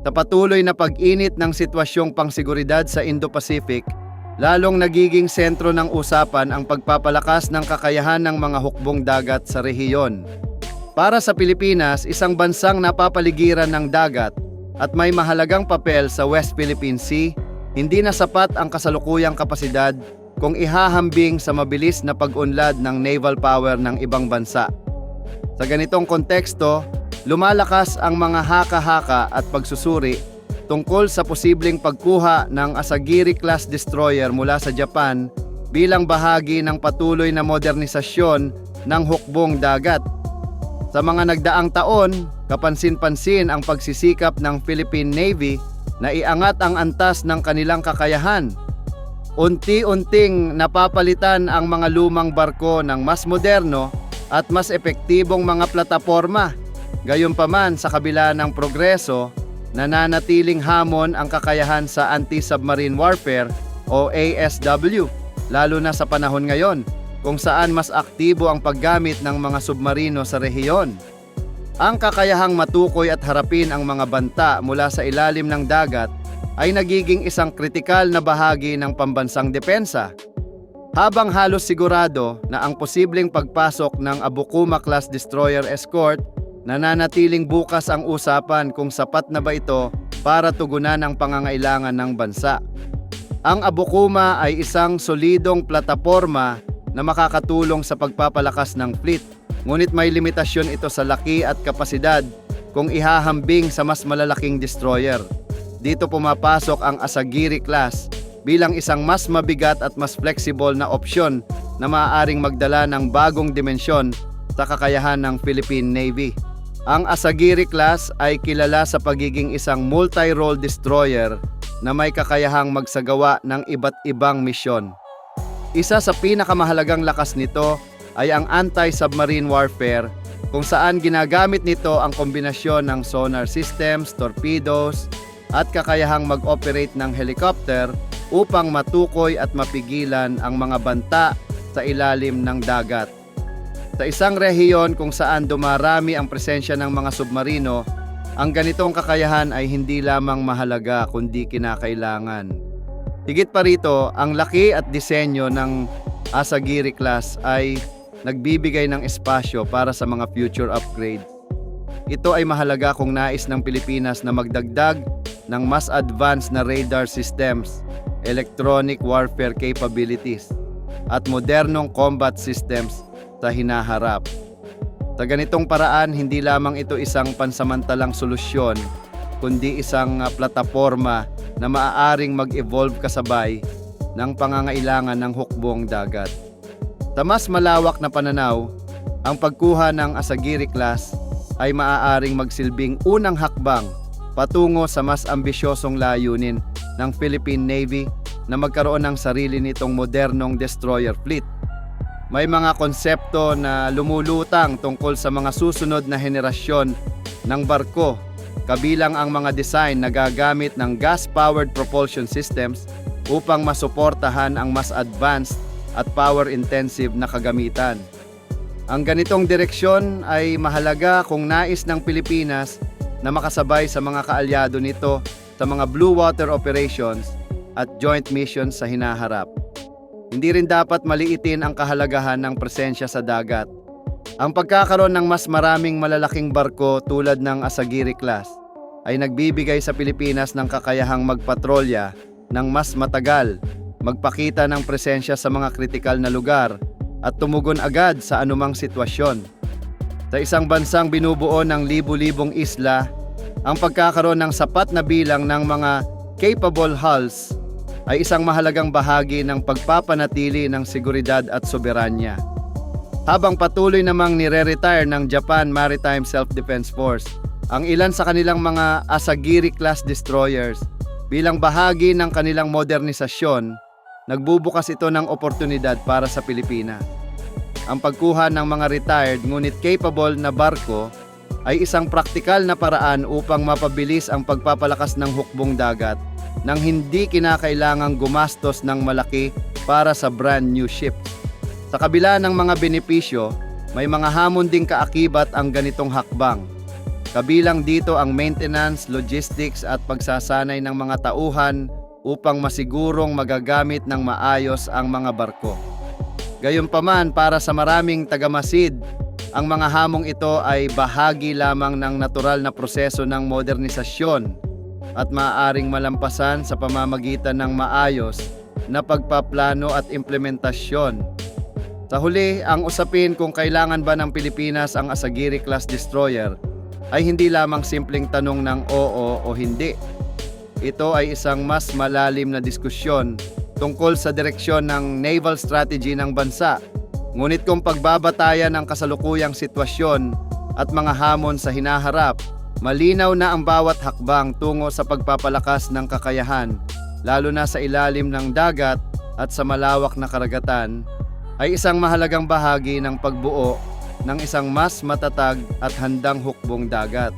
Sa patuloy na pag-init ng sitwasyong pangseguridad sa Indo-Pacific, lalong nagiging sentro ng usapan ang pagpapalakas ng kakayahan ng mga hukbong dagat sa rehiyon. Para sa Pilipinas, isang bansang napapaligiran ng dagat at may mahalagang papel sa West Philippine Sea, hindi na sapat ang kasalukuyang kapasidad kung ihahambing sa mabilis na pag-unlad ng naval power ng ibang bansa. Sa ganitong konteksto, lumalakas ang mga haka-haka at pagsusuri tungkol sa posibleng pagkuha ng Asagiri-class destroyer mula sa Japan bilang bahagi ng patuloy na modernisasyon ng hukbong dagat. Sa mga nagdaang taon, kapansin-pansin ang pagsisikap ng Philippine Navy na iangat ang antas ng kanilang kakayahan. Unti-unting napapalitan ang mga lumang barko ng mas moderno at mas epektibong mga plataporma. Gayunpaman, sa kabila ng progreso, nananatiling hamon ang kakayahan sa anti-submarine warfare o ASW, lalo na sa panahon ngayon, kung saan mas aktibo ang paggamit ng mga submarino sa rehiyon. Ang kakayahang matukoy at harapin ang mga banta mula sa ilalim ng dagat ay nagiging isang kritikal na bahagi ng pambansang depensa. Habang halos sigurado na ang posibleng pagpasok ng Abukuma-class destroyer escort, nananatiling bukas ang usapan kung sapat na ba ito para tugunan ang pangangailangan ng bansa. Ang Abukuma ay isang solidong plataporma na makakatulong sa pagpapalakas ng fleet, ngunit may limitasyon ito sa laki at kapasidad kung ihahambing sa mas malalaking destroyer. Dito pumapasok ang Asagiri-class bilang isang mas mabigat at mas flexible na opsyon na maaaring magdala ng bagong dimensyon sa kakayahan ng Philippine Navy. Ang Asagiri-class ay kilala sa pagiging isang multi-role destroyer na may kakayahang magsagawa ng iba't ibang misyon. Isa sa pinakamahalagang lakas nito ay ang anti-submarine warfare, kung saan ginagamit nito ang kombinasyon ng sonar systems, torpedoes, at kakayahang mag-operate ng helicopter upang matukoy at mapigilan ang mga banta sa ilalim ng dagat. Sa isang rehiyon kung saan dumarami ang presensya ng mga submarino, ang ganitong kakayahan ay hindi lamang mahalaga kundi kinakailangan. Higit pa rito, ang laki at disenyo ng Asagiri-class ay nagbibigay ng espasyo para sa mga future upgrades. Ito ay mahalaga kung nais ng Pilipinas na magdagdag ng mas advanced na radar systems, electronic warfare capabilities, at modernong combat systems sa hinaharap. Sa ganitong paraan, hindi lamang ito isang pansamantalang solusyon, kundi isang plataporma na maaaring mag-evolve kasabay ng pangangailangan ng hukbong dagat. Sa mas malawak na pananaw, ang pagkuha ng Asagiri-class ay maaaring magsilbing unang hakbang patungo sa mas ambisyosong layunin ng Philippine Navy na magkaroon ng sarili nitong modernong destroyer fleet. May mga konsepto na lumulutang tungkol sa mga susunod na henerasyon ng barko, kabilang ang mga design na gagamit ng gas-powered propulsion systems upang masuportahan ang mas advanced at power-intensive na kagamitan. Ang ganitong direksyon ay mahalaga kung nais ng Pilipinas na makasabay sa mga kaalyado nito sa mga blue water operations at joint missions sa hinaharap. Hindi rin dapat maliitin ang kahalagahan ng presensya sa dagat. Ang pagkakaroon ng mas maraming malalaking barko tulad ng Asagiri-class ay nagbibigay sa Pilipinas ng kakayahang magpatrolya ng mas matagal, magpakita ng presensya sa mga kritikal na lugar at tumugon agad sa anumang sitwasyon. Sa isang bansang binubuo ng libu-libong isla, ang pagkakaroon ng sapat na bilang ng mga capable hulls ay isang mahalagang bahagi ng pagpapanatili ng seguridad at soberanya. Habang patuloy namang nire-retire ng Japan Maritime Self-Defense Force ang ilan sa kanilang mga Asagiri-class destroyers bilang bahagi ng kanilang modernisasyon, nagbubukas ito ng oportunidad para sa Pilipinas. Ang pagkuha ng mga retired ngunit capable na barko ay isang praktikal na paraan upang mapabilis ang pagpapalakas ng hukbong dagat nang hindi kinakailangang gumastos ng malaki para sa brand new ship. Sa kabila ng mga benepisyo, may mga hamon ding kaakibat ang ganitong hakbang. Kabilang dito ang maintenance, logistics at pagsasanay ng mga tauhan upang masigurong magagamit ng maayos ang mga barko. Gayunpaman, para sa maraming tagamasid, ang mga hamong ito ay bahagi lamang ng natural na proseso ng modernisasyon at maaaring malampasan sa pamamagitan ng maayos na pagpaplano at implementasyon. Sa huli, ang usapin kung kailangan ba ng Pilipinas ang Asagiri-class destroyer ay hindi lamang simpleng tanong ng oo o hindi. Ito ay isang mas malalim na diskusyon tungkol sa direksyon ng naval strategy ng bansa. Ngunit kung pagbabatayan ang kasalukuyang sitwasyon at mga hamon sa hinaharap, malinaw na ang bawat hakbang tungo sa pagpapalakas ng kakayahan, lalo na sa ilalim ng dagat at sa malawak na karagatan, ay isang mahalagang bahagi ng pagbuo ng isang mas matatag at handang hukbong dagat.